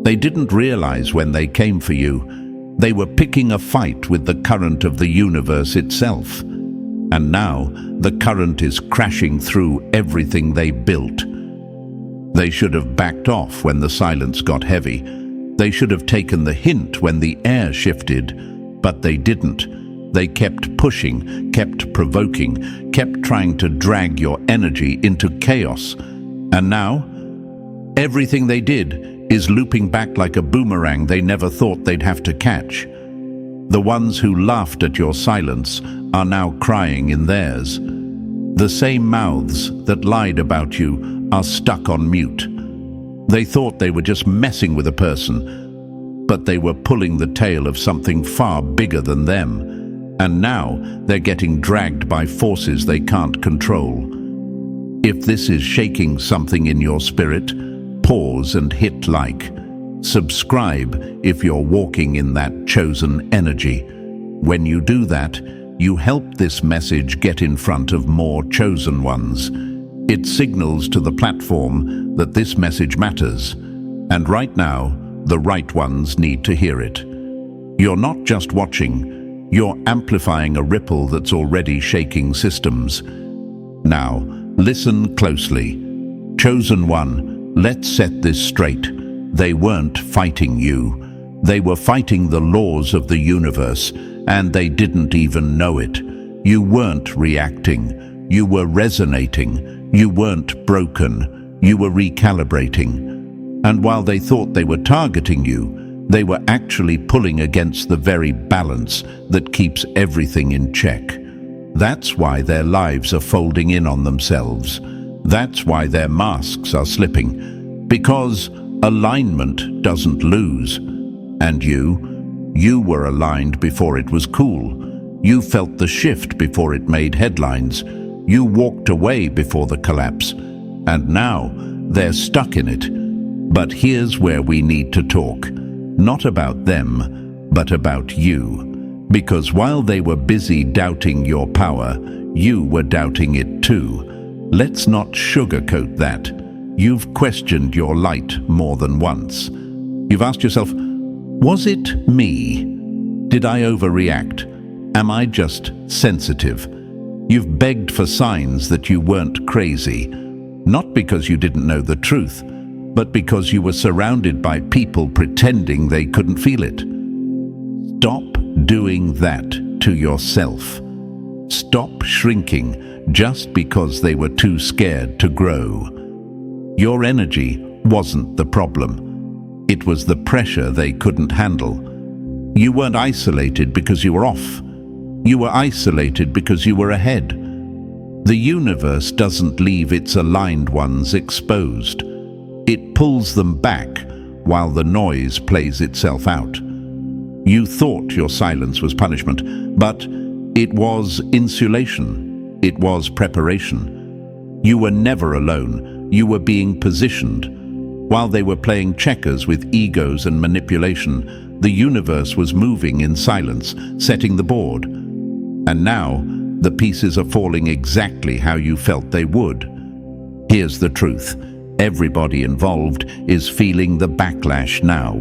They didn't realize when they came for you, they were picking a fight with the current of the universe itself. And now, the current is crashing through everything they built. They should have backed off when the silence got heavy. They should have taken the hint when the air shifted, but they didn't. They kept pushing, kept provoking, kept trying to drag your energy into chaos. And now, everything they did is looping back like a boomerang they never thought they'd have to catch. The ones who laughed at your silence are now crying in theirs. The same mouths that lied about you are stuck on mute. They thought they were just messing with a person, but they were pulling the tail of something far bigger than them. And now they're getting dragged by forces they can't control. If this is shaking something in your spirit, pause and hit like. Subscribe if you're walking in that chosen energy. When you do that, you help this message get in front of more chosen ones. It signals to the platform that this message matters, and right now, the right ones need to hear it. You're not just watching, you're amplifying a ripple that's already shaking systems. Now, listen closely. Chosen one, let's set this straight. They weren't fighting you. They were fighting the laws of the universe, and they didn't even know it. You weren't reacting. You were resonating. You weren't broken. You were recalibrating. And while they thought they were targeting you, they were actually pulling against the very balance that keeps everything in check. That's why their lives are folding in on themselves. That's why their masks are slipping. Because alignment doesn't lose. And you were aligned before it was cool. You felt the shift before it made headlines. You walked away before the collapse. And now they're stuck in it. But here's where we need to talk. Not about them, but about you. Because while they were busy doubting your power, you were doubting it too. Let's not sugarcoat that. You've questioned your light more than once. You've asked yourself, was it me? Did I overreact? Am I just sensitive? You've begged for signs that you weren't crazy, not because you didn't know the truth, but because you were surrounded by people pretending they couldn't feel it. Stop doing that to yourself. Stop shrinking just because they were too scared to grow. Your energy wasn't the problem. It was the pressure they couldn't handle. You weren't isolated because you were off. You were isolated because you were ahead. The universe doesn't leave its aligned ones exposed. It pulls them back while the noise plays itself out. You thought your silence was punishment, but it was insulation. It was preparation. You were never alone. You were being positioned. While they were playing checkers with egos and manipulation, the universe was moving in silence, setting the board. And now, the pieces are falling exactly how you felt they would. Here's the truth. Everybody involved is feeling the backlash now.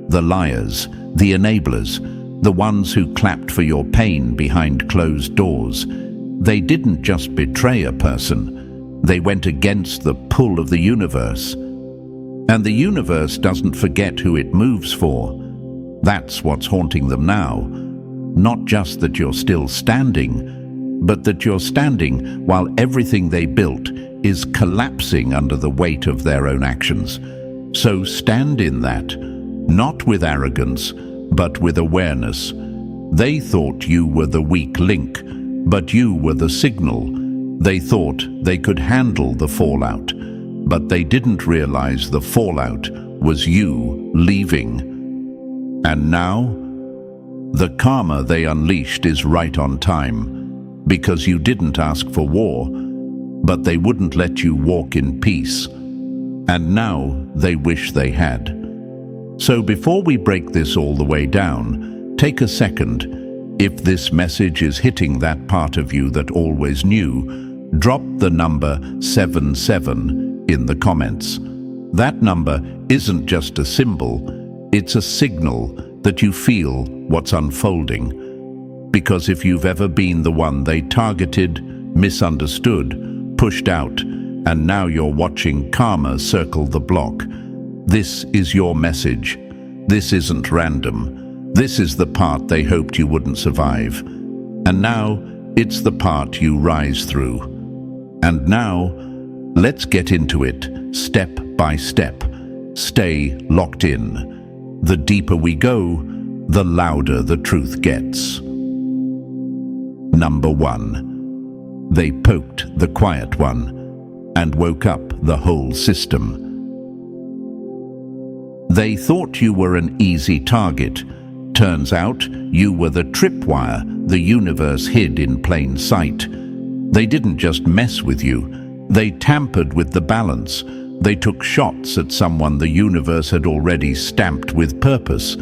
The liars, the enablers, the ones who clapped for your pain behind closed doors. They didn't just betray a person. They went against the pull of the universe. And the universe doesn't forget who it moves for. That's what's haunting them now. Not just that you're still standing, but that you're standing while everything they built is collapsing under the weight of their own actions. So stand in that, not with arrogance, but with awareness. They thought you were the weak link, but you were the signal. They thought they could handle the fallout, but they didn't realize the fallout was you leaving. And now, the karma they unleashed is right on time, because you didn't ask for war, but they wouldn't let you walk in peace. And now they wish they had. So before we break this all the way down, take a second. If this message is hitting that part of you that always knew, drop the number 77 in the comments. That number isn't just a symbol, it's a signal that you feel what's unfolding. Because if you've ever been the one they targeted, misunderstood, pushed out, and now you're watching karma circle the block, this is your message. This isn't random. This is the part they hoped you wouldn't survive. And now, it's the part you rise through. And now, let's get into it, step by step. Stay locked in. The deeper we go, the louder the truth gets. Number 1. They poked the quiet one and woke up the whole system. They thought you were an easy target. Turns out you were the tripwire the universe hid in plain sight. They didn't just mess with you, they tampered with the balance. They took shots at someone the universe had already stamped with purpose.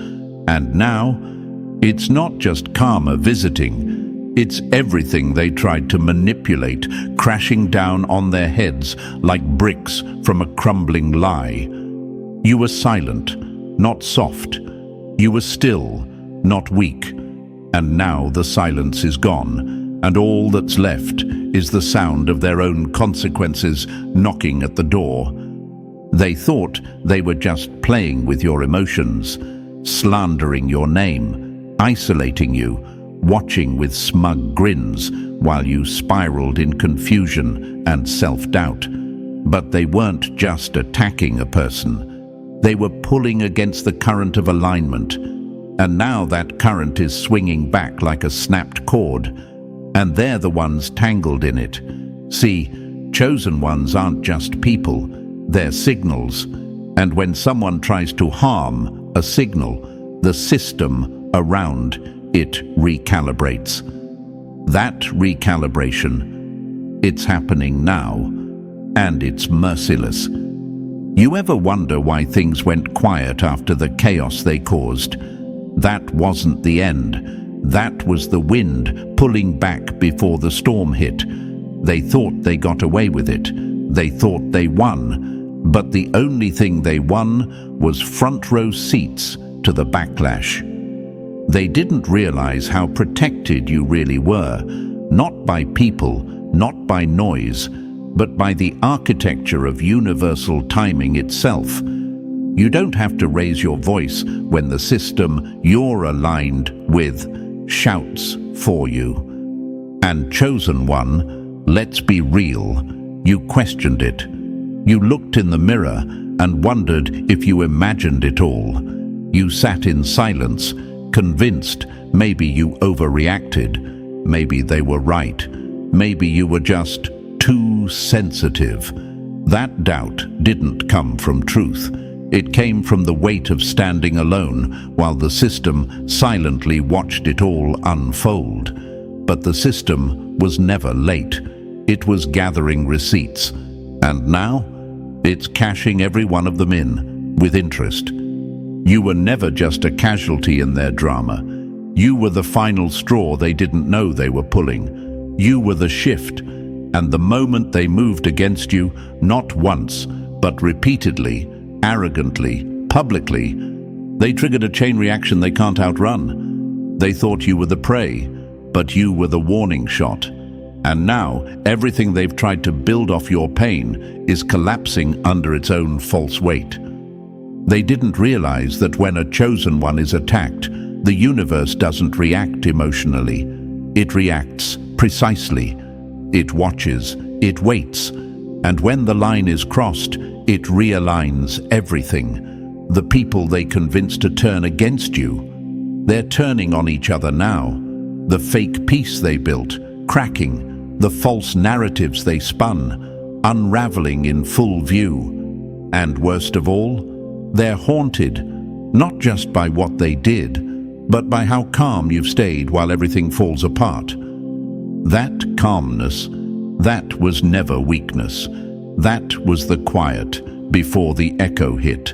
And now, it's not just karma visiting, it's everything they tried to manipulate, crashing down on their heads like bricks from a crumbling lie. You were silent, not soft. You were still, not weak. And now the silence is gone, and all that's left is the sound of their own consequences knocking at the door. They thought they were just playing with your emotions, slandering your name, isolating you, watching with smug grins while you spiraled in confusion and self-doubt. But they weren't just attacking a person. They were pulling against the current of alignment, and now that current is swinging back like a snapped cord, and they're the ones tangled in it. See, chosen ones aren't just people, they're signals, and when someone tries to harm a signal, the system around it recalibrates. That recalibration, it's happening now, and it's merciless. You ever wonder why things went quiet after the chaos they caused? That wasn't the end. That was the wind pulling back before the storm hit. They thought they got away with it. They thought they won. But the only thing they won was front row seats to the backlash. They didn't realize how protected you really were, not by people, not by noise, but by the architecture of universal timing itself. You don't have to raise your voice when the system you're aligned with shouts for you. And chosen one, let's be real, you questioned it. You looked in the mirror and wondered if you imagined it all. You sat in silence, convinced maybe you overreacted, maybe they were right, maybe you were just too sensitive. That doubt didn't come from truth. It came from the weight of standing alone while the system silently watched it all unfold. But the system was never late. It was gathering receipts. And now, it's cashing every one of them in with interest. You were never just a casualty in their drama. You were the final straw they didn't know they were pulling. You were the shift. And the moment they moved against you, not once, but repeatedly, arrogantly, publicly, they triggered a chain reaction they can't outrun. They thought you were the prey, but you were the warning shot. And now, everything they've tried to build off your pain is collapsing under its own false weight. They didn't realize that when a chosen one is attacked, the universe doesn't react emotionally. It reacts precisely. It watches, it waits, and when the line is crossed, it realigns everything. The people they convinced to turn against you, they're turning on each other now. The fake peace they built, cracking, the false narratives they spun, unraveling in full view. And worst of all, they're haunted, not just by what they did, but by how calm you've stayed while everything falls apart. That calmness, that was never weakness. That was the quiet before the echo hit.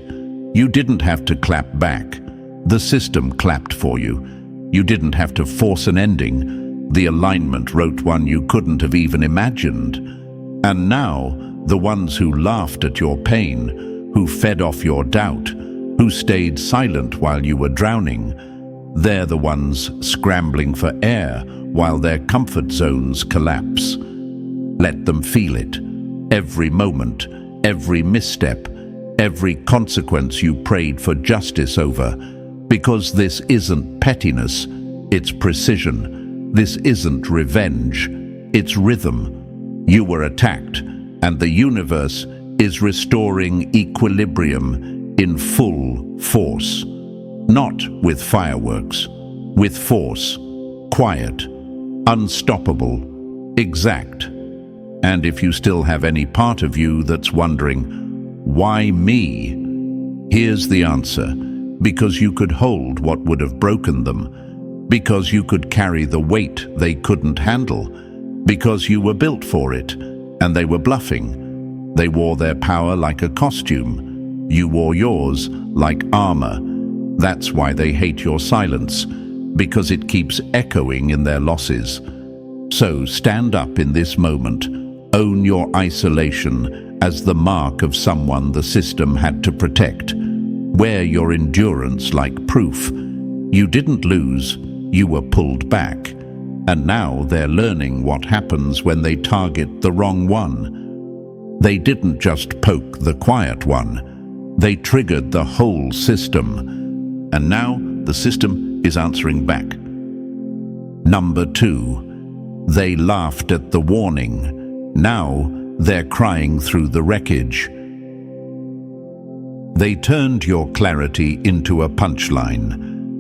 You didn't have to clap back. The system clapped for you. You didn't have to force an ending. The alignment wrote one you couldn't have even imagined. And now, the ones who laughed at your pain, who fed off your doubt, who stayed silent while you were drowning. They're the ones scrambling for air while their comfort zones collapse. Let them feel it. Every moment, every misstep, every consequence you prayed for justice over. Because this isn't pettiness, it's precision. This isn't revenge, it's rhythm. You were attacked, and the universe is restoring equilibrium in full force. Not with fireworks, with force. Quiet, unstoppable, exact. And if you still have any part of you that's wondering, why me? Here's the answer. Because you could hold what would have broken them. Because you could carry the weight they couldn't handle. Because you were built for it, and they were bluffing. They wore their power like a costume. You wore yours like armor. That's why they hate your silence, because it keeps echoing in their losses. So stand up in this moment. Own your isolation as the mark of someone the system had to protect. Wear your endurance like proof. You didn't lose, you were pulled back. And now they're learning what happens when they target the wrong one. They didn't just poke the quiet one. They triggered the whole system. And now the system is answering back. Number 2, they laughed at the warning. Now they're crying through the wreckage. They turned your clarity into a punchline.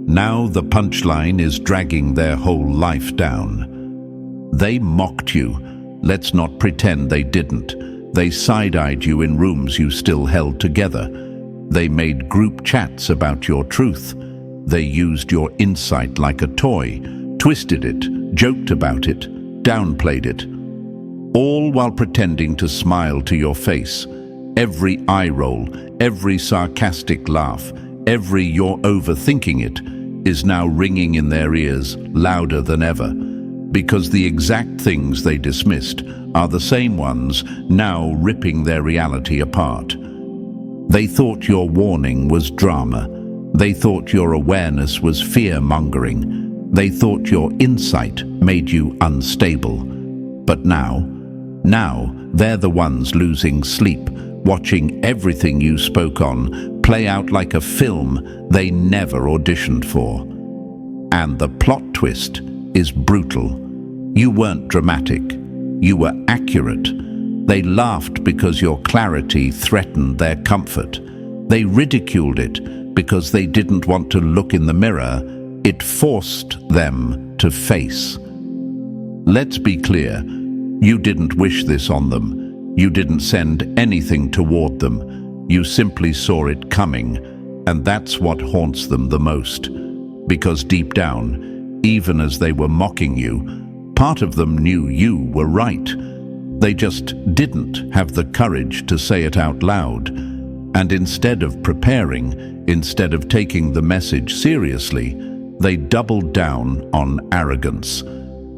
Now the punchline is dragging their whole life down. They mocked you. Let's not pretend they didn't. They side-eyed you in rooms you still held together. They made group chats about your truth. They used your insight like a toy, twisted it, joked about it, downplayed it. All while pretending to smile to your face. Every eye roll, every sarcastic laugh, every "you're overthinking it" is now ringing in their ears louder than ever. Because the exact things they dismissed are the same ones now ripping their reality apart. They thought your warning was drama. They thought your awareness was fear-mongering. They thought your insight made you unstable. But now they're the ones losing sleep, watching everything you spoke on play out like a film they never auditioned for. And the plot twist is brutal. You weren't dramatic. You were accurate. They laughed because your clarity threatened their comfort. They ridiculed it because they didn't want to look in the mirror. It forced them to face. Let's be clear. You didn't wish this on them. You didn't send anything toward them. You simply saw it coming, and that's what haunts them the most. Because deep down, even as they were mocking you, part of them knew you were right. They just didn't have the courage to say it out loud. And instead of preparing, instead of taking the message seriously, they doubled down on arrogance.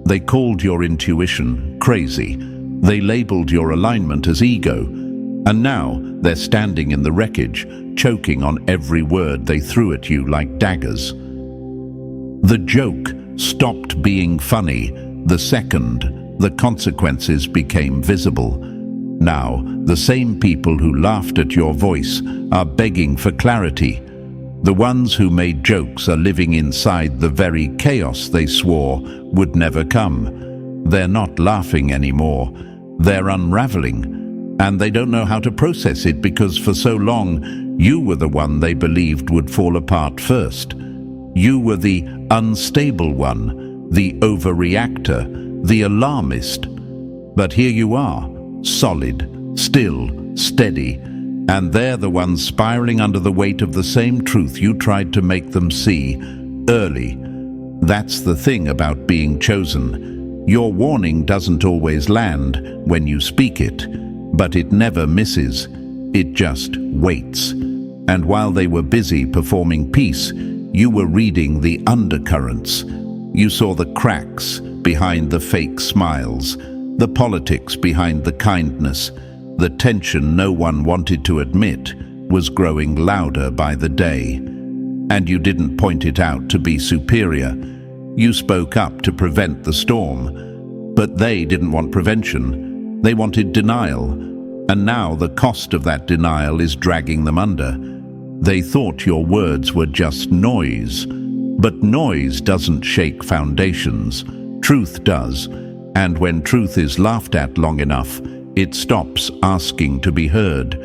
They called your intuition crazy. They labeled your alignment as ego. And now they're standing in the wreckage, choking on every word they threw at you like daggers. The joke stopped being funny the second the consequences became visible. Now, the same people who laughed at your voice are begging for clarity. The ones who made jokes are living inside the very chaos they swore would never come. They're not laughing anymore. They're unraveling, and they don't know how to process it because for so long, you were the one they believed would fall apart first. You were the unstable one, the overreactor, the alarmist. But here you are, solid, still, steady, and they're the ones spiraling under the weight of the same truth you tried to make them see early. That's the thing about being chosen. Your warning doesn't always land when you speak it, but it never misses. It just waits. And while they were busy performing peace, you were reading the undercurrents. You saw the cracks behind the fake smiles, the politics behind the kindness, the tension no one wanted to admit, was growing louder by the day. And you didn't point it out to be superior. You spoke up to prevent the storm. But they didn't want prevention. They wanted denial. And now the cost of that denial is dragging them under. They thought your words were just noise. But noise doesn't shake foundations. Truth does. And when truth is laughed at long enough, it stops asking to be heard.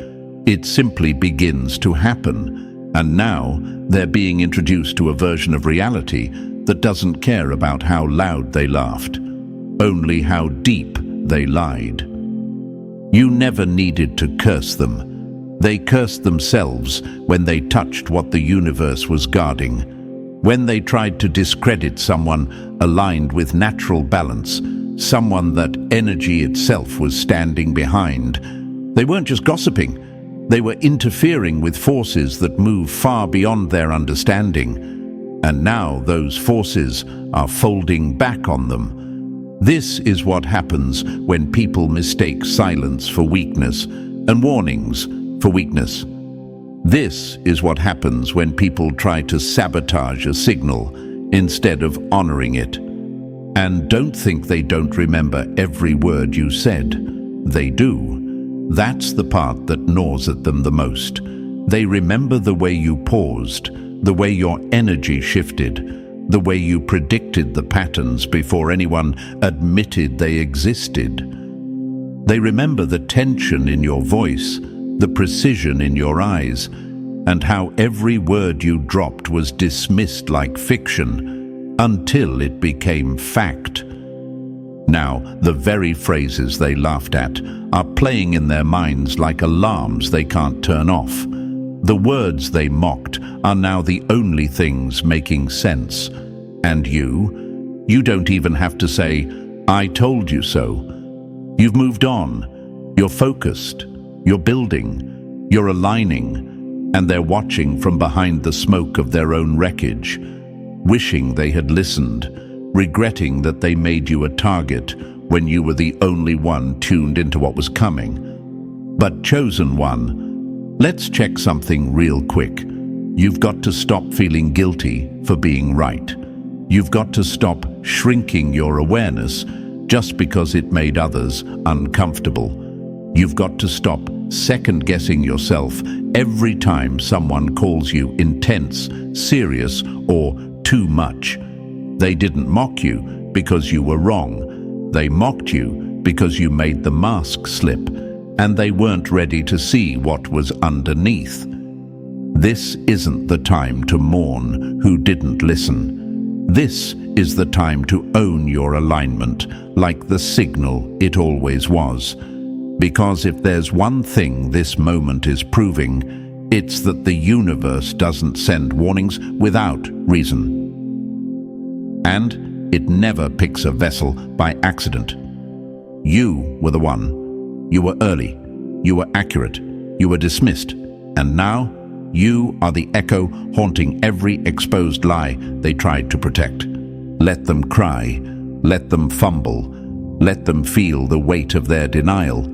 It simply begins to happen. And now they're being introduced to a version of reality that doesn't care about how loud they laughed, only how deep they lied. You never needed to curse them. They cursed themselves when they touched what the universe was guarding. When they tried to discredit someone aligned with natural balance, someone that energy itself was standing behind. They weren't just gossiping. They were interfering with forces that move far beyond their understanding. And now those forces are folding back on them. This is what happens when people mistake silence for weakness and warnings for weakness. This is what happens when people try to sabotage a signal instead of honoring it. And don't think they don't remember every word you said. They do. That's the part that gnaws at them the most. They remember the way you paused, the way your energy shifted, the way you predicted the patterns before anyone admitted they existed. They remember the tension in your voice, the precision in your eyes, and how every word you dropped was dismissed like fiction until it became fact. Now, the very phrases they laughed at are playing in their minds like alarms they can't turn off. The words they mocked are now the only things making sense. And you don't even have to say, "I told you so." You've moved on. You're focused. You're building. You're aligning. And they're watching from behind the smoke of their own wreckage, wishing they had listened, regretting that they made you a target when you were the only one tuned into what was coming. But chosen one, let's check something real quick. You've got to stop feeling guilty for being right. You've got to stop shrinking your awareness just because it made others uncomfortable. You've got to stop second-guessing yourself every time someone calls you intense, serious, or too much. They didn't mock you because you were wrong. They mocked you because you made the mask slip, and they weren't ready to see what was underneath. This isn't the time to mourn who didn't listen. This is the time to own your alignment like the signal it always was. Because if there's one thing this moment is proving, it's that the universe doesn't send warnings without reason. And it never picks a vessel by accident. You were the one. You were early. You were accurate. You were dismissed. And now, you are the echo haunting every exposed lie they tried to protect. Let them cry. Let them fumble. Let them feel the weight of their denial.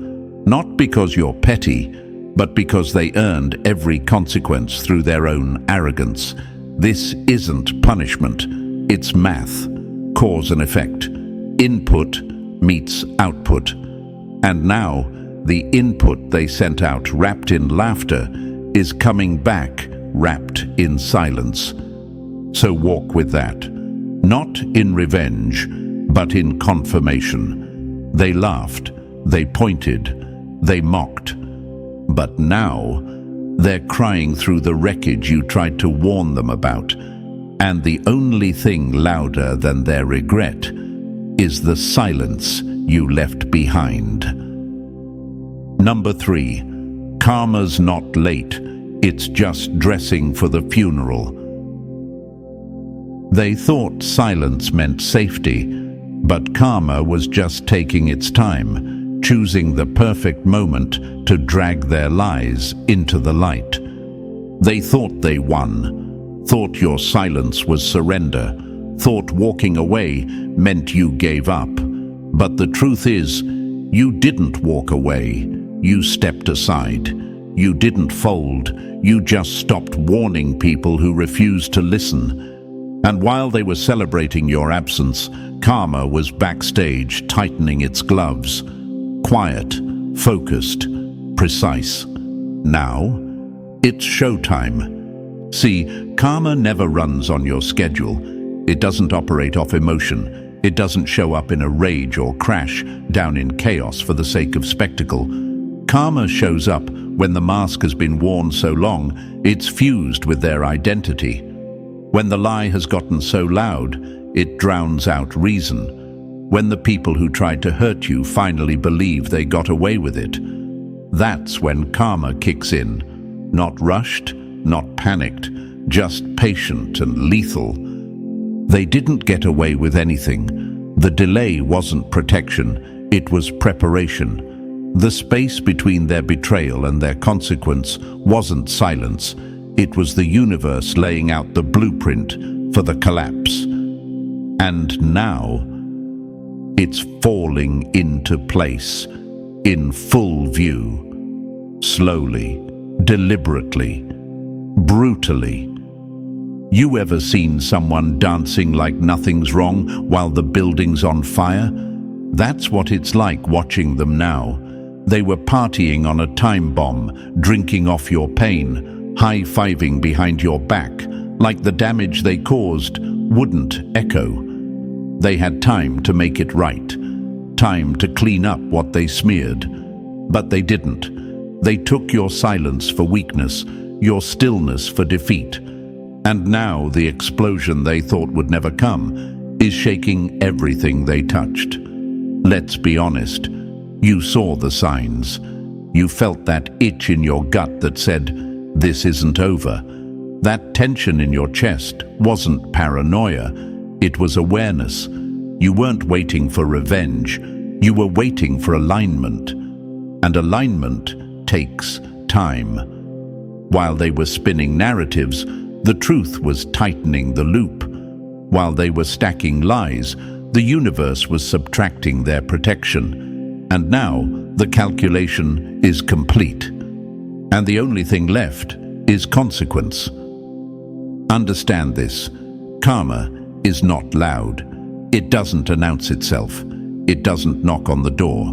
Not because you're petty, but because they earned every consequence through their own arrogance. This isn't punishment. It's math, cause and effect. Input meets output. And now, the input they sent out wrapped in laughter is coming back wrapped in silence. So walk with that. Not in revenge, but in confirmation. They laughed, they pointed, they mocked. But now, they're crying through the wreckage you tried to warn them about. And the only thing louder than their regret is the silence you left behind. Number 3, karma's not late, it's just dressing for the funeral. They thought silence meant safety, but karma was just taking its time, choosing the perfect moment to drag their lies into the light. They thought they won. Thought your silence was surrender, thought walking away meant you gave up. But the truth is, you didn't walk away, you stepped aside. You didn't fold. You just stopped warning people who refused to listen. And while they were celebrating your absence, karma was backstage tightening its gloves. Quiet, focused, precise. Now, it's showtime. See, karma never runs on your schedule. It doesn't operate off emotion. It doesn't show up in a rage or crash down in chaos for the sake of spectacle. Karma shows up when the mask has been worn so long, it's fused with their identity. When the lie has gotten so loud, it drowns out reason. When the people who tried to hurt you finally believe they got away with it, that's when karma kicks in. Not rushed, not panicked, just patient and lethal. They didn't get away with anything. The delay wasn't protection, it was preparation. The space between their betrayal and their consequence wasn't silence. It was the universe laying out the blueprint for the collapse. And now, it's falling into place, in full view, slowly, deliberately, brutally. You ever seen someone dancing like nothing's wrong while the building's on fire? That's what it's like watching them now. They were partying on a time bomb, drinking off your pain, high-fiving behind your back, like the damage they caused wouldn't echo. They had time to make it right, time to clean up what they smeared. But they didn't. They took your silence for weakness, your stillness for defeat. And now the explosion they thought would never come is shaking everything they touched. Let's be honest. You saw the signs. You felt that itch in your gut that said, "This isn't over." That tension in your chest wasn't paranoia. It was awareness. You weren't waiting for revenge. You were waiting for alignment. And alignment takes time. While they were spinning narratives, the truth was tightening the loop. While they were stacking lies, the universe was subtracting their protection. And now the calculation is complete. And the only thing left is consequence. Understand this. Karma is not loud. It doesn't announce itself. It doesn't knock on the door.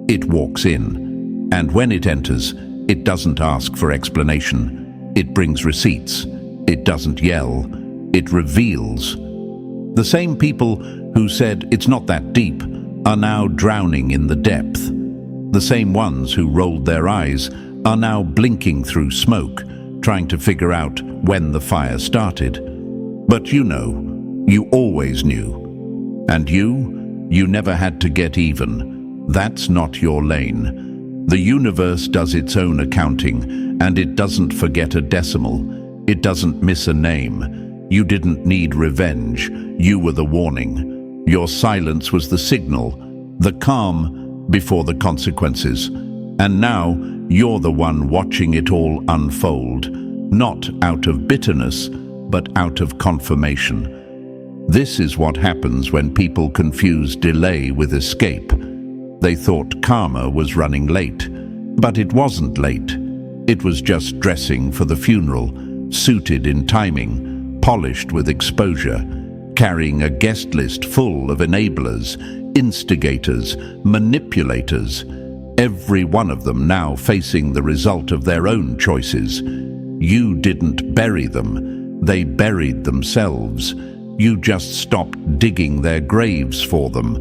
It walks in. And when it enters, it doesn't ask for explanation. It brings receipts. It doesn't yell. It reveals. The same people who said it's not that deep are now drowning in the depth. The same ones who rolled their eyes are now blinking through smoke, trying to figure out when the fire started. But you know, you always knew. And you never had to get even. That's not your lane. The universe does its own accounting, and it doesn't forget a decimal. It doesn't miss a name. You didn't need revenge. You were the warning. Your silence was the signal, the calm before the consequences. And now you're the one watching it all unfold, not out of bitterness, but out of confirmation. This is what happens when people confuse delay with escape. They thought karma was running late, but it wasn't late. It was just dressing for the funeral, suited in timing, polished with exposure, carrying a guest list full of enablers, instigators, manipulators, every one of them now facing the result of their own choices. You didn't bury them, they buried themselves. You just stopped digging their graves for them.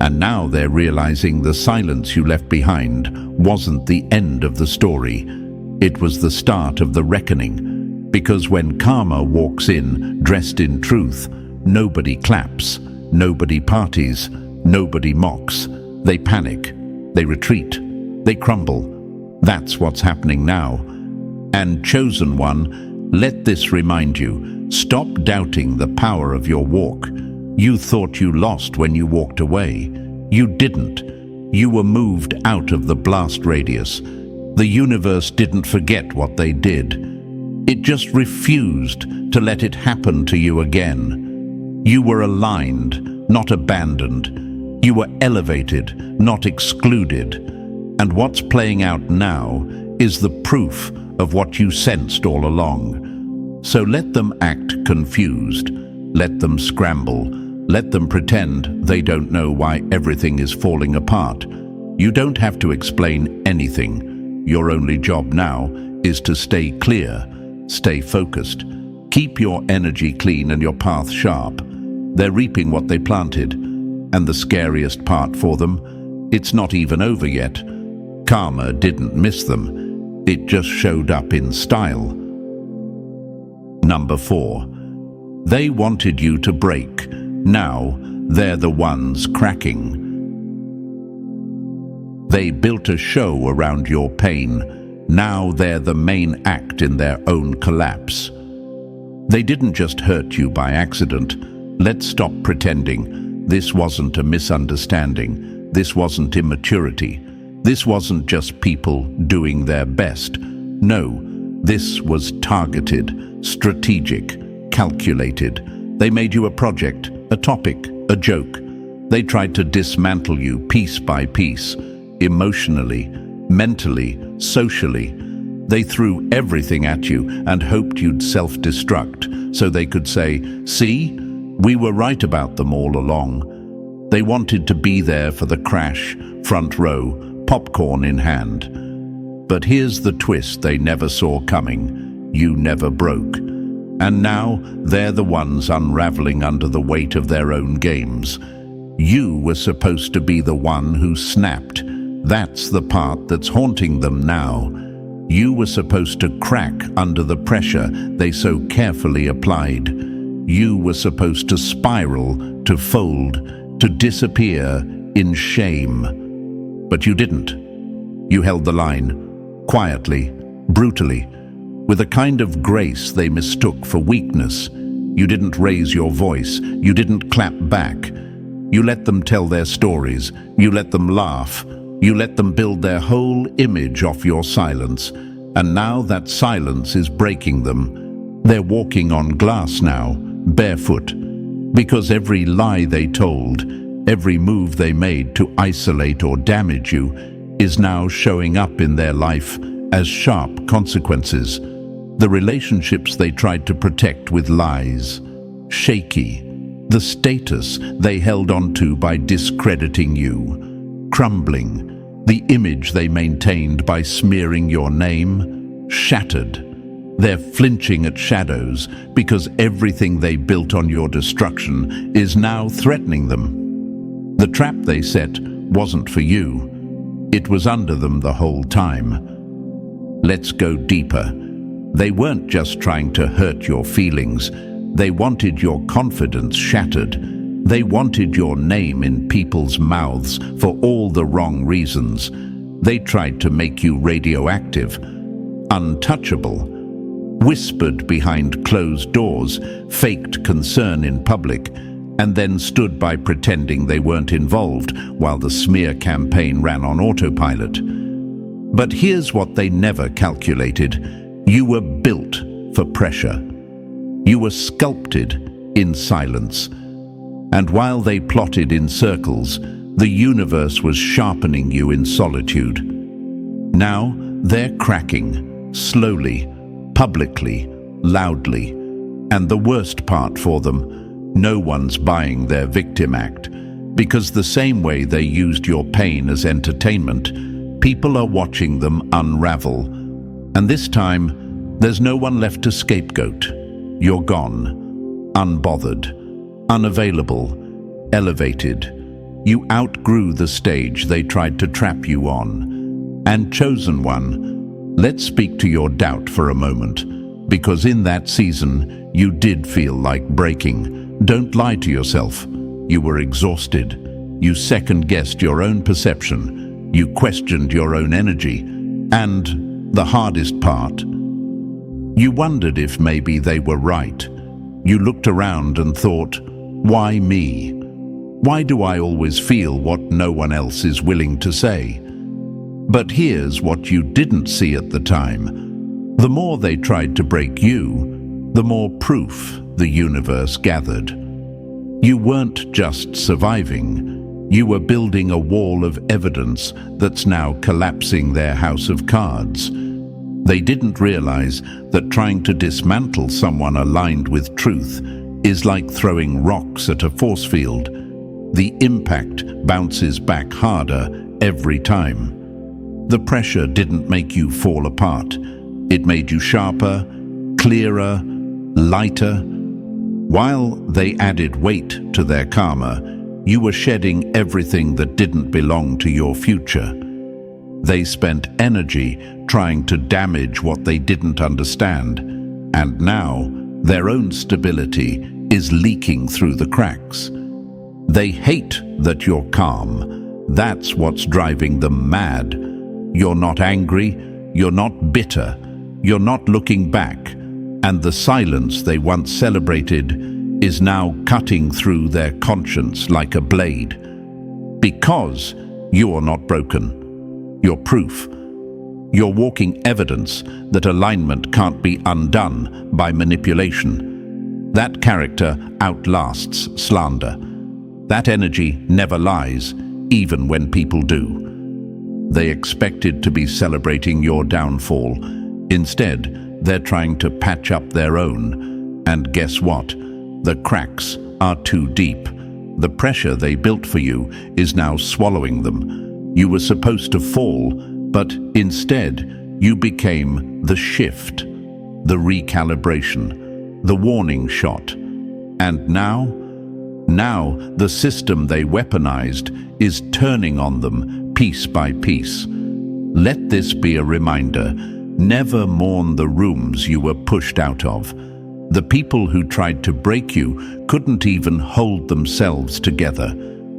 And now they're realizing the silence you left behind wasn't the end of the story. It was the start of the reckoning. Because when karma walks in, dressed in truth, nobody claps, nobody parties, nobody mocks. They panic, they retreat, they crumble. That's what's happening now. And chosen one, let this remind you, stop doubting the power of your walk. You thought you lost when you walked away. You didn't. You were moved out of the blast radius. The universe didn't forget what they did. It just refused to let it happen to you again. You were aligned, not abandoned. You were elevated, not excluded. And what's playing out now is the proof of what you sensed all along. So let them act confused. Let them scramble. Let them pretend they don't know why everything is falling apart. You don't have to explain anything. Your only job now is to stay clear, stay focused. Keep your energy clean and your path sharp. They're reaping what they planted. And the scariest part for them, it's not even over yet. Karma didn't miss them. It just showed up in style. Number 4. They wanted you to break. Now they're the ones cracking. They built a show around your pain. Now they're the main act in their own collapse. They didn't just hurt you by accident. Let's stop pretending. This wasn't a misunderstanding. This wasn't immaturity. This wasn't just people doing their best. No, this was targeted, strategic, calculated. They made you a project, a topic, a joke. They tried to dismantle you piece by piece, emotionally, mentally, socially. They threw everything at you and hoped you'd self-destruct so they could say, "See, we were right about them all along." They wanted to be there for the crash, front row, popcorn in hand. But here's the twist they never saw coming. You never broke. And now they're the ones unraveling under the weight of their own games. You were supposed to be the one who snapped. That's the part that's haunting them now. You were supposed to crack under the pressure they so carefully applied. You were supposed to spiral, to fold, to disappear in shame. But you didn't. You held the line, quietly, brutally, with a kind of grace they mistook for weakness. You didn't raise your voice. You didn't clap back. You let them tell their stories. You let them laugh. You let them build their whole image off your silence. And now that silence is breaking them. They're walking on glass now, barefoot. Because every lie they told, every move they made to isolate or damage you, is now showing up in their life as sharp consequences. The relationships they tried to protect with lies, shaky. The status they held onto by discrediting you, crumbling. The image they maintained by smearing your name, shattered. They're flinching at shadows because everything they built on your destruction is now threatening them. The trap they set wasn't for you. It was under them the whole time. Let's go deeper. They weren't just trying to hurt your feelings. They wanted your confidence shattered. They wanted your name in people's mouths for all the wrong reasons. They tried to make you radioactive, untouchable, whispered behind closed doors, faked concern in public, and then stood by pretending they weren't involved while the smear campaign ran on autopilot. But here's what they never calculated. You were built for pressure. You were sculpted in silence. And while they plotted in circles, the universe was sharpening you in solitude. Now they're cracking, slowly, publicly, loudly. And the worst part for them, no one's buying their victim act. Because the same way they used your pain as entertainment, people are watching them unravel. And this time, there's no one left to scapegoat. You're gone, unbothered, unavailable, elevated. You outgrew the stage they tried to trap you on. And chosen one, let's speak to your doubt for a moment. Because in that season, you did feel like breaking. Don't lie to yourself. You were exhausted. You second-guessed your own perception. You questioned your own energy. And the hardest part, you wondered if maybe they were right. You looked around and thought, why me? Why do I always feel what no one else is willing to say? But here's what you didn't see at the time. The more they tried to break you, the more proof the universe gathered. You weren't just surviving. You were building a wall of evidence that's now collapsing their house of cards. They didn't realize that trying to dismantle someone aligned with truth is like throwing rocks at a force field. The impact bounces back harder every time. The pressure didn't make you fall apart. It made you sharper, clearer, lighter. While they added weight to their karma, you were shedding everything that didn't belong to your future. They spent energy trying to damage what they didn't understand, and now their own stability is leaking through the cracks. They hate that you're calm. That's what's driving them mad. You're not angry, you're not bitter, you're not looking back, and the silence they once celebrated is now cutting through their conscience like a blade. Because you're not broken. You're proof. You're walking evidence that alignment can't be undone by manipulation. That character outlasts slander. That energy never lies, even when people do. They expected to be celebrating your downfall. Instead, they're trying to patch up their own. And guess what? The cracks are too deep. The pressure they built for you is now swallowing them. You were supposed to fall, but instead you became the shift, the recalibration, the warning shot. And now the system they weaponized is turning on them piece by piece. Let this be a reminder. Never mourn the rooms you were pushed out of. The people who tried to break you couldn't even hold themselves together.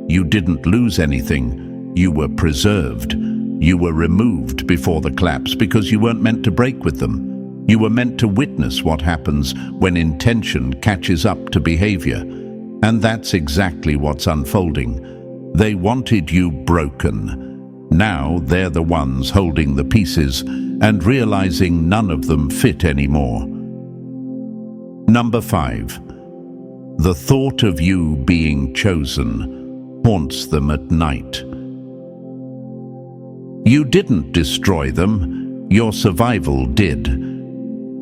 You didn't lose anything. You were preserved. You were removed before the collapse because you weren't meant to break with them. You were meant to witness what happens when intention catches up to behavior. And that's exactly what's unfolding. They wanted you broken. Now they're the ones holding the pieces and realizing none of them fit anymore. Number 5. The thought of you being chosen haunts them at night. You didn't destroy them, your survival did.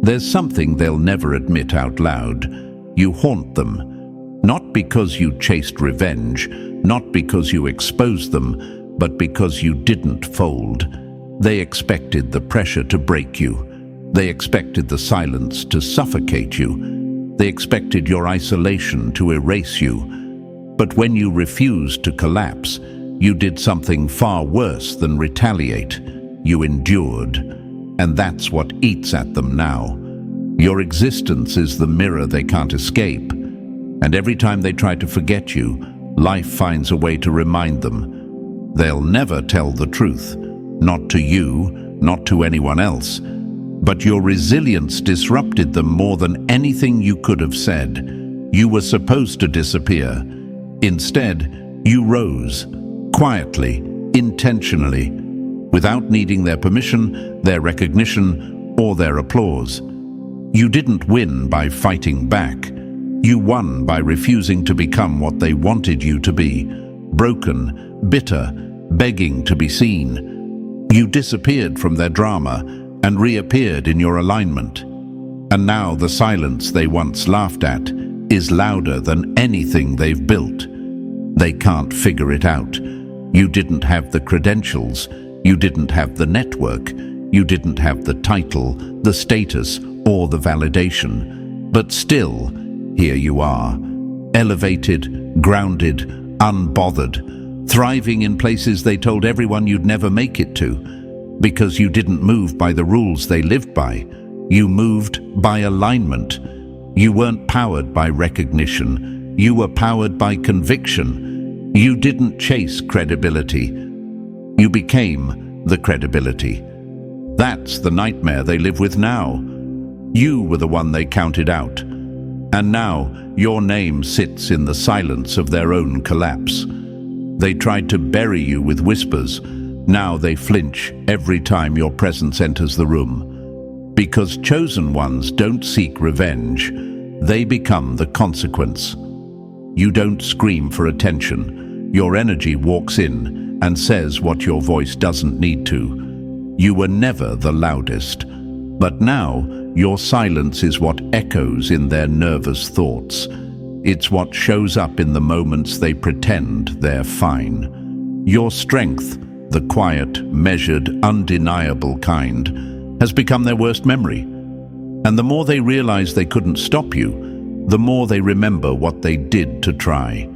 There's something they'll never admit out loud. You haunt them, not because you chased revenge, not because you exposed them, but because you didn't fold. They expected the pressure to break you. They expected the silence to suffocate you. They expected your isolation to erase you. But when you refused to collapse, you did something far worse than retaliate. You endured. And that's what eats at them now. Your existence is the mirror they can't escape. And every time they try to forget you, life finds a way to remind them. They'll never tell the truth. Not to you, not to anyone else. But your resilience disrupted them more than anything you could have said. You were supposed to disappear. Instead, you rose, quietly, intentionally, without needing their permission, their recognition, or their applause. You didn't win by fighting back. You won by refusing to become what they wanted you to be. Broken, bitter, begging to be seen. You disappeared from their drama and reappeared in your alignment. And now the silence they once laughed at is louder than anything they've built. They can't figure it out. You didn't have the credentials. You didn't have the network. You didn't have the title, the status, or the validation. But still, here you are, elevated, grounded, unbothered, thriving in places they told everyone you'd never make it to. Because you didn't move by the rules they lived by. You moved by alignment. You weren't powered by recognition. You were powered by conviction. You didn't chase credibility. You became the credibility. That's the nightmare they live with now. You were the one they counted out. And now your name sits in the silence of their own collapse. They tried to bury you with whispers. Now they flinch every time your presence enters the room. Because chosen ones don't seek revenge, they become the consequence. You don't scream for attention. Your energy walks in and says what your voice doesn't need to. You were never the loudest, But now, your silence is what echoes in their nervous thoughts. It's what shows up in the moments they pretend they're fine. Your strength, the quiet, measured, undeniable kind, has become their worst memory. And the more they realize they couldn't stop you, the more they remember what they did to try.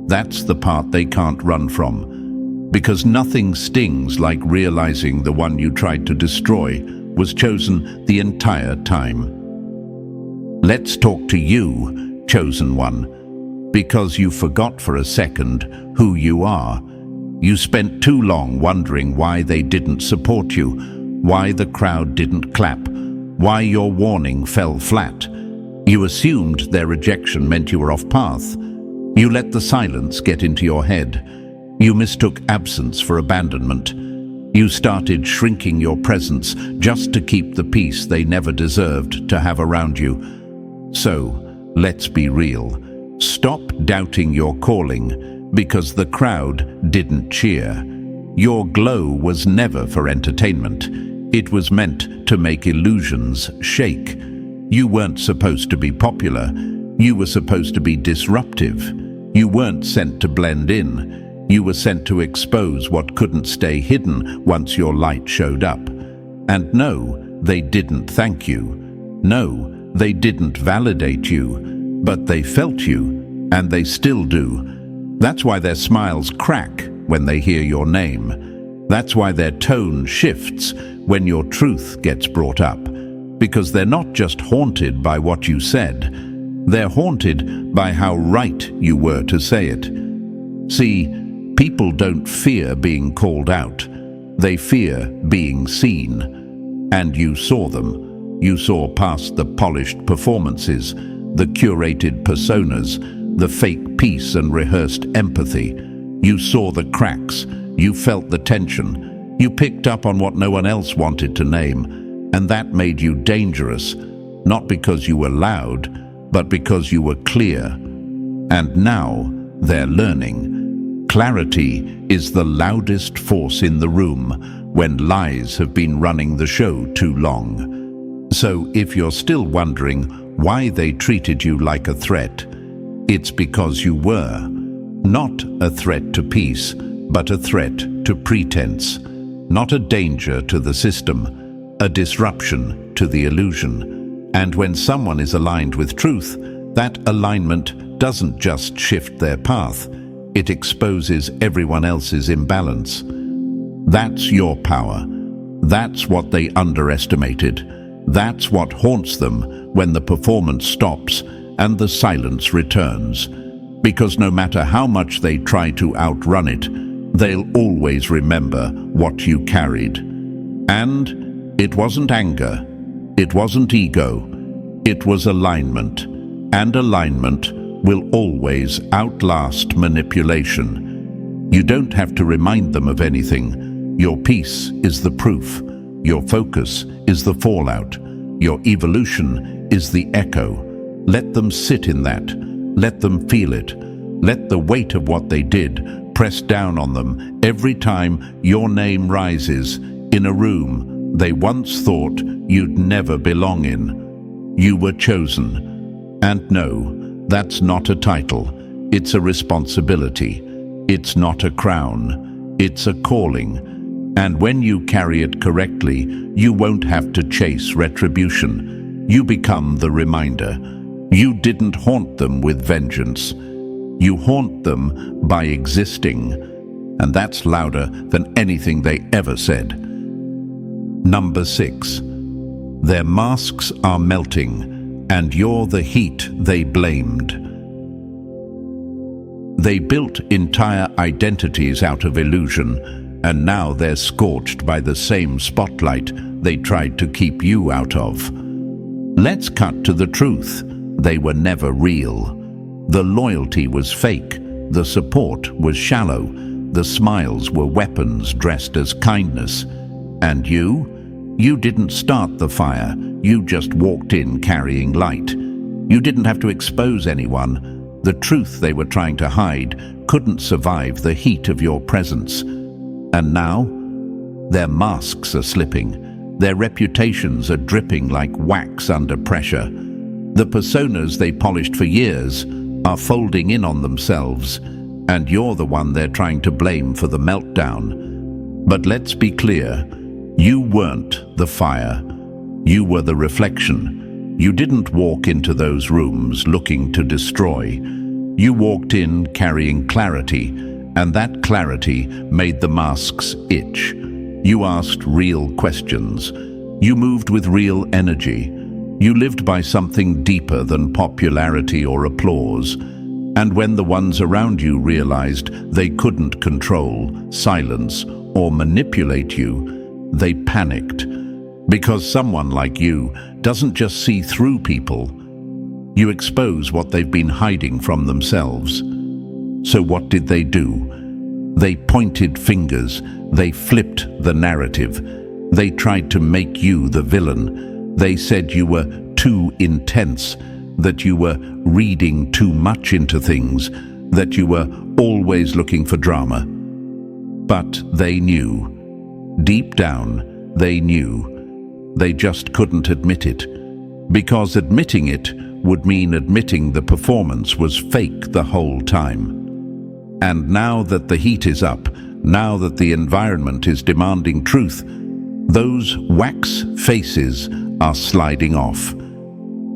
That's the part they can't run from, because nothing stings like realizing the one you tried to destroy was chosen the entire time. Let's talk to you, chosen one, because you forgot for a second who you are. You spent too long wondering why they didn't support you, why the crowd didn't clap, why your warning fell flat. You assumed their rejection meant you were off path. You let the silence get into your head. You mistook absence for abandonment. You started shrinking your presence just to keep the peace they never deserved to have around you. So, let's be real. Stop doubting your calling because the crowd didn't cheer. Your glow was never for entertainment. It was meant to make illusions shake. You weren't supposed to be popular. You were supposed to be disruptive. You weren't sent to blend in. You were sent to expose what couldn't stay hidden once your light showed up. And no, they didn't thank you. No, they didn't validate you. But they felt you, and they still do. That's why their smiles crack when they hear your name. That's why their tone shifts when your truth gets brought up. Because they're not just haunted by what you said. They're haunted by how right you were to say it. See, people don't fear being called out. They fear being seen. And you saw them. You saw past the polished performances, the curated personas, the fake peace and rehearsed empathy. You saw the cracks. You felt the tension. You picked up on what no one else wanted to name. And that made you dangerous, not because you were loud, but because you were clear. And now they're learning. Clarity is the loudest force in the room when lies have been running the show too long. So if you're still wondering why they treated you like a threat, it's because you were. Not a threat to peace, but a threat to pretense. Not a danger to the system, a disruption to the illusion. And when someone is aligned with truth, that alignment doesn't just shift their path, it exposes everyone else's imbalance. That's your power. That's what they underestimated. That's what haunts them when the performance stops and the silence returns. Because no matter how much they try to outrun it, they'll always remember what you carried. And it wasn't anger, it wasn't ego, it was alignment. And alignment will always outlast manipulation. You don't have to remind them of anything. Your peace is the proof. Your focus is the fallout. Your evolution is the echo. Let them sit in that. Let them feel it. Let the weight of what they did press down on them every time your name rises in a room they once thought you'd never belong in. You were chosen. And no, that's not a title. It's a responsibility. It's not a crown. It's a calling. And when you carry it correctly, you won't have to chase retribution. You become the reminder. You didn't haunt them with vengeance. You haunt them by existing. And that's louder than anything they ever said. Number 6. Their masks are melting, and you're the heat they blamed. They built entire identities out of illusion, and now they're scorched by the same spotlight they tried to keep you out of. Let's cut to the truth. They were never real. The loyalty was fake. The support was shallow. The smiles were weapons dressed as kindness. And you didn't start the fire. You just walked in carrying light. You didn't have to expose anyone. The truth they were trying to hide couldn't survive the heat of your presence. And now, their masks are slipping. Their reputations are dripping like wax under pressure. The personas they polished for years are folding in on themselves, and you're the one they're trying to blame for the meltdown. But let's be clear, you weren't the fire. You were the reflection. You didn't walk into those rooms looking to destroy. You walked in carrying clarity, and that clarity made the masks itch. You asked real questions. You moved with real energy. You lived by something deeper than popularity or applause. And when the ones around you realized they couldn't control, silence, or manipulate you, they panicked. Because someone like you doesn't just see through people. You expose what they've been hiding from themselves. So what did they do? They pointed fingers. They flipped the narrative. They tried to make you the villain. They said you were too intense, that you were reading too much into things, that you were always looking for drama. But they knew. Deep down, they knew. They just couldn't admit it. Because admitting it would mean admitting the performance was fake the whole time. And now that the heat is up, now that the environment is demanding truth, those wax faces are sliding off.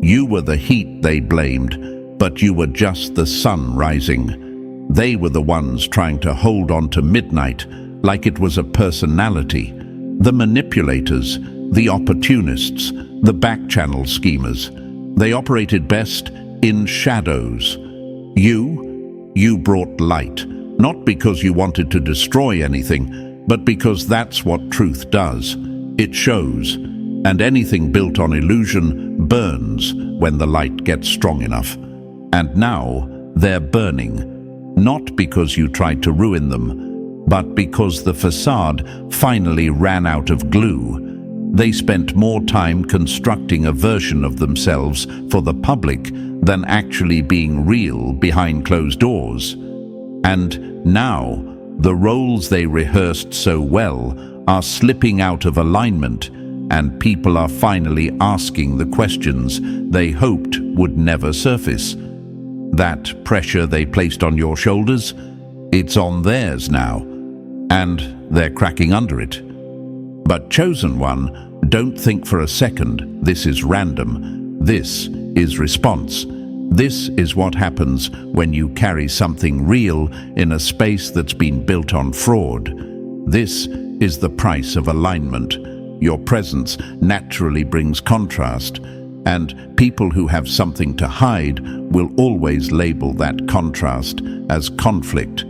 You were the heat they blamed, but you were just the sun rising. They were the ones trying to hold on to midnight like it was a personality. The manipulators, the opportunists, the back-channel schemers. They operated best in shadows. You brought light, not because you wanted to destroy anything, but because that's what truth does. It shows, and anything built on illusion burns when the light gets strong enough. And now they're burning, not because you tried to ruin them, but because the facade finally ran out of glue. They spent more time constructing a version of themselves for the public than actually being real behind closed doors. And now, the roles they rehearsed so well are slipping out of alignment, and people are finally asking the questions they hoped would never surface. That pressure they placed on your shoulders, it's on theirs now, and they're cracking under it. But chosen one, don't think for a second this is random. This is response. This is what happens when you carry something real in a space that's been built on fraud. This is the price of alignment. Your presence naturally brings contrast, and people who have something to hide will always label that contrast as conflict.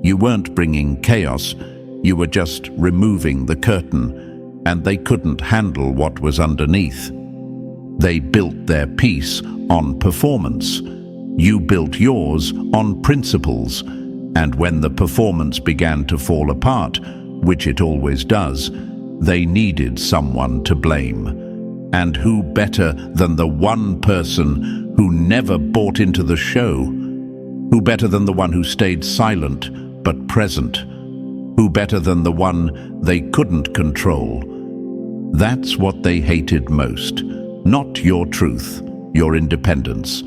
You weren't bringing chaos, you were just removing the curtain, and they couldn't handle what was underneath. They built their piece on performance. You built yours on principles, and when the performance began to fall apart, which it always does, they needed someone to blame. And who better than the one person who never bought into the show? Who better than the one who stayed silent but present? Who better than the one they couldn't control? That's what they hated most. Not your truth, your independence,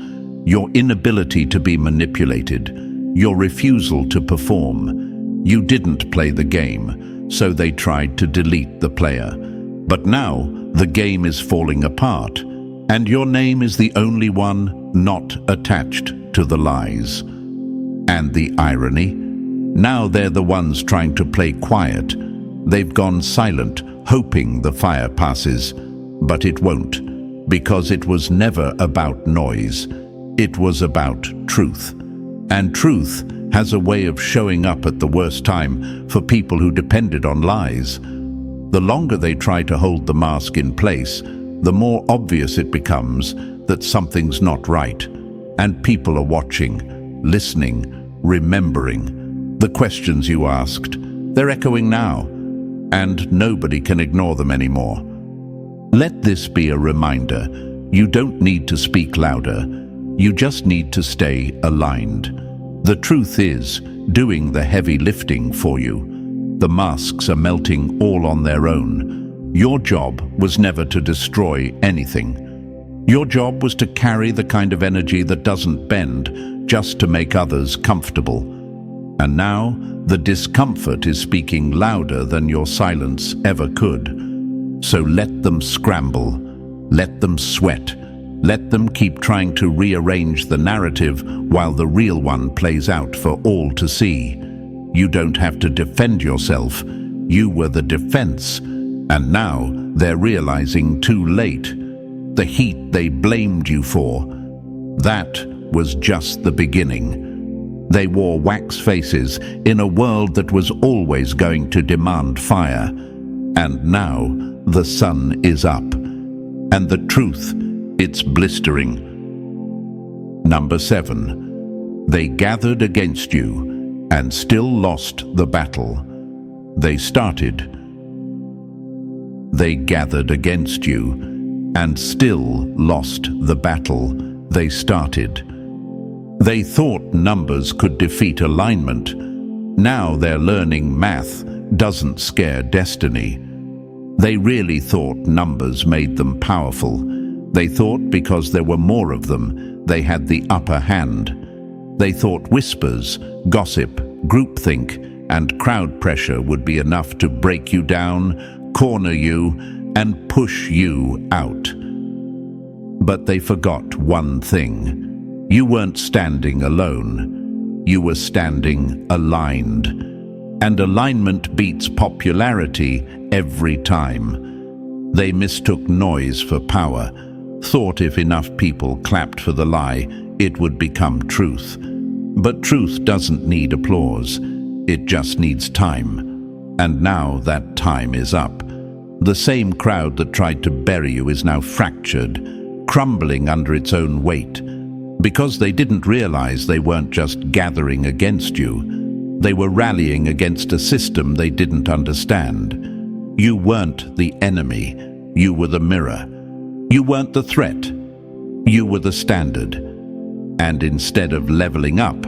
your inability to be manipulated, your refusal to perform. You didn't play the game, so they tried to delete the player. But now the game is falling apart, and your name is the only one not attached to the lies. And the irony? Now they're the ones trying to play quiet. They've gone silent, hoping the fire passes, but it won't, because it was never about noise. It was about truth. And truth has a way of showing up at the worst time for people who depended on lies. The longer they try to hold the mask in place, the more obvious it becomes that something's not right. And people are watching, listening, remembering. The questions you asked, they're echoing now, and nobody can ignore them anymore. Let this be a reminder. You don't need to speak louder. You just need to stay aligned. The truth is doing the heavy lifting for you. The masks are melting all on their own. Your job was never to destroy anything. Your job was to carry the kind of energy that doesn't bend just to make others comfortable. And now, the discomfort is speaking louder than your silence ever could. So let them scramble, let them sweat, let them keep trying to rearrange the narrative while the real one plays out for all to see. You don't have to defend yourself. You were the defense, and now they're realizing too late. The heat they blamed you for, that was just the beginning. They wore wax faces in a world that was always going to demand fire. And now the sun is up. And the truth, it's blistering. Number 7. They gathered against you and still lost the battle. They gathered against you and still lost the battle they started. They thought numbers could defeat alignment. Now they're learning math doesn't scare destiny. They really thought numbers made them powerful. They thought because there were more of them, they had the upper hand. They thought whispers, gossip, groupthink, and crowd pressure would be enough to break you down, corner you, and push you out. But they forgot one thing. You weren't standing alone. You were standing aligned. And alignment beats popularity every time. They mistook noise for power, thought if enough people clapped for the lie, it would become truth. But truth doesn't need applause. It just needs time. And now that time is up. The same crowd that tried to bury you is now fractured, crumbling under its own weight. Because they didn't realize they weren't just gathering against you. They were rallying against a system they didn't understand. You weren't the enemy. You were the mirror. You weren't the threat. You were the standard. And instead of leveling up,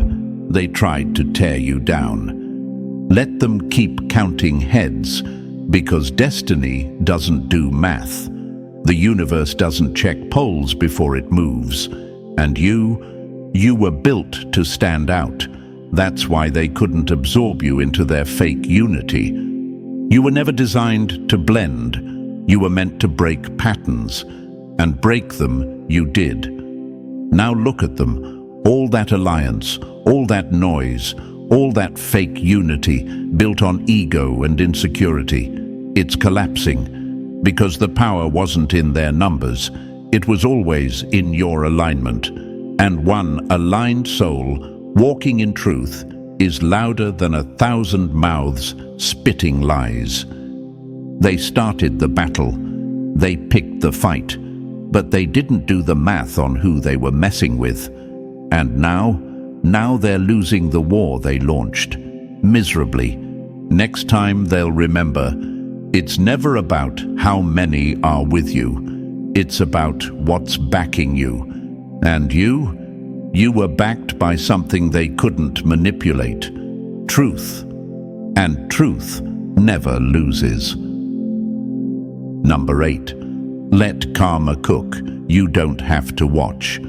they tried to tear you down. Let them keep counting heads, because destiny doesn't do math. The universe doesn't check polls before it moves. And you were built to stand out. That's why they couldn't absorb you into their fake unity. You were never designed to blend. You were meant to break patterns. And break them you did. Now look at them. All that alliance, all that noise, all that fake unity built on ego and insecurity. It's collapsing because the power wasn't in their numbers. It was always in your alignment. And one aligned soul walking in truth is louder than 1,000 mouths spitting lies. They started the battle. They picked the fight. But they didn't do the math on who they were messing with. And now they're losing the war they launched. Miserably. Next time they'll remember, it's never about how many are with you. It's about what's backing you. And you were backed by something they couldn't manipulate. Truth. And truth never loses. Number 8. Let karma cook. You don't have to watch.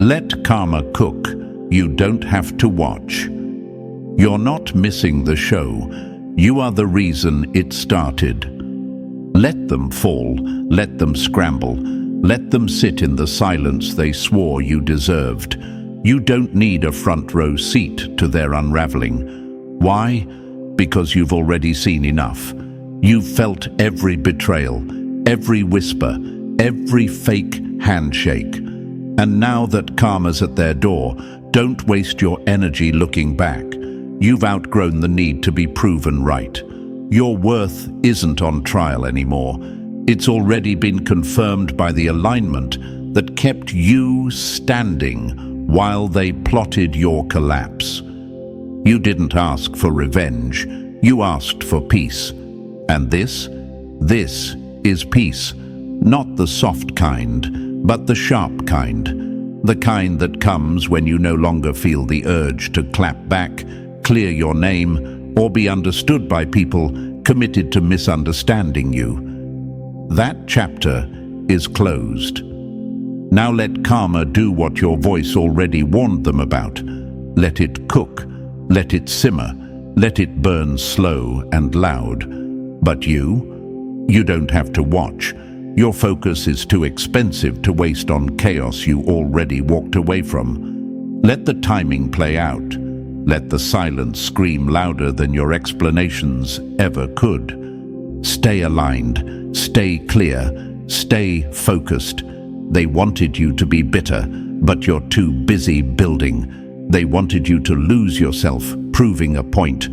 Let karma cook. You don't have to watch. You're not missing the show. You are the reason it started. Let them fall. Let them scramble. Let them sit in the silence they swore you deserved. You don't need a front row seat to their unraveling. Why? Because you've already seen enough. You've felt every betrayal, every whisper, every fake handshake. And now that karma's at their door, don't waste your energy looking back. You've outgrown the need to be proven right. Your worth isn't on trial anymore. It's already been confirmed by the alignment that kept you standing while they plotted your collapse. You didn't ask for revenge. You asked for peace. And this is peace. Not the soft kind, but the sharp kind. The kind that comes when you no longer feel the urge to clap back, clear your name, or be understood by people committed to misunderstanding you. That chapter is closed. Now let karma do what your voice already warned them about. Let it cook, let it simmer, let it burn slow and loud. But you don't have to watch. Your focus is too expensive to waste on chaos you already walked away from. Let the timing play out. Let the silence scream louder than your explanations ever could. Stay aligned, stay clear, stay focused. They wanted you to be bitter, but you're too busy building. They wanted you to lose yourself, proving a point,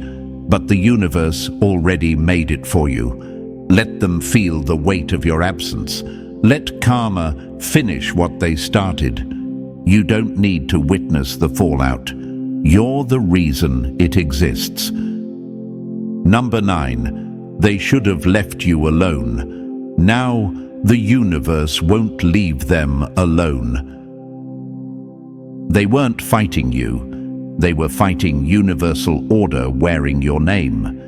but the universe already made it for you. Let them feel the weight of your absence. Let karma finish what they started. You don't need to witness the fallout. You're the reason it exists. Number 9, they should have left you alone. Now, the universe won't leave them alone. They weren't fighting you. They were fighting universal order wearing your name.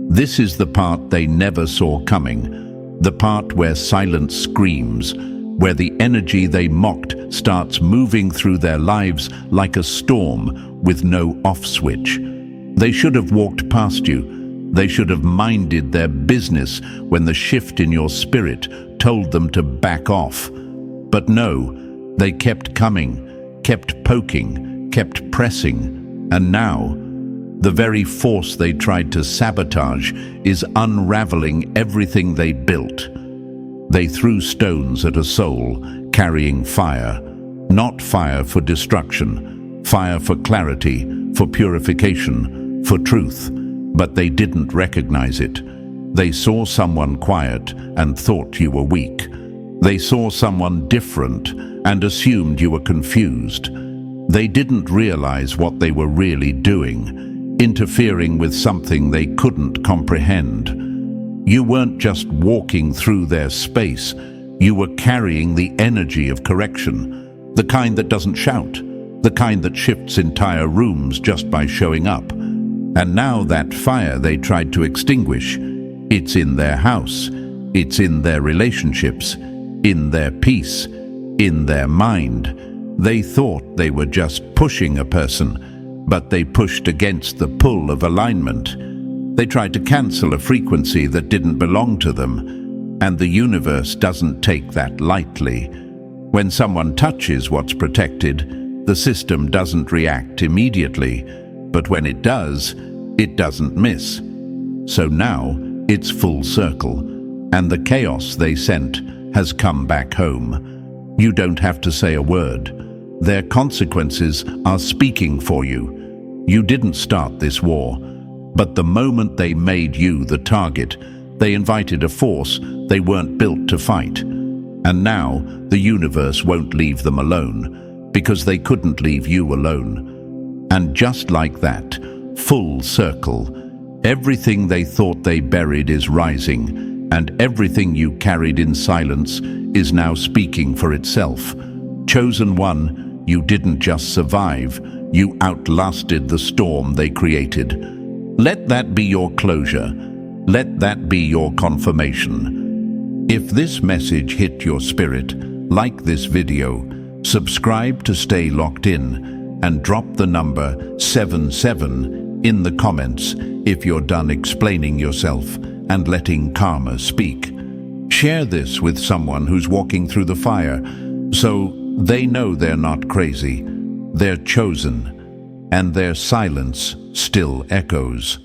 This is the part they never saw coming. The part where silence screams, where the energy they mocked starts moving through their lives like a storm with no off switch. They should have walked past you. They should have minded their business when the shift in your spirit told them to back off. But no, they kept coming, kept poking, kept pressing, and now, the very force they tried to sabotage is unraveling everything they built. They threw stones at a soul carrying fire, not fire for destruction, fire for clarity, for purification, for truth, but they didn't recognize it. They saw someone quiet and thought you were weak. They saw someone different and assumed you were confused. They didn't realize what they were really doing, interfering with something they couldn't comprehend. You weren't just walking through their space, you were carrying the energy of correction, the kind that doesn't shout, the kind that shifts entire rooms just by showing up. And now that fire they tried to extinguish, it's in their house, it's in their relationships, in their peace, in their mind. They thought they were just pushing a person, but they pushed against the pull of alignment. They tried to cancel a frequency that didn't belong to them, and the universe doesn't take that lightly. When someone touches what's protected, the system doesn't react immediately, but when it doesn't miss. So now it's full circle, and the chaos they sent has come back home. You don't have to say a word. Their consequences are speaking for you. You didn't start this war, but the moment they made you the target, they invited a force they weren't built to fight. And now the universe won't leave them alone, because they couldn't leave you alone. And just like that, full circle, everything they thought they buried is rising, and everything you carried in silence is now speaking for itself. Chosen one, you didn't just survive, you outlasted the storm they created. Let that be your closure. Let that be your confirmation. If this message hit your spirit, like this video, subscribe to stay locked in, and drop the number 77 in the comments if you're done explaining yourself and letting karma speak. Share this with someone who's walking through the fire, so they know they're not crazy, they're chosen, and their silence still echoes.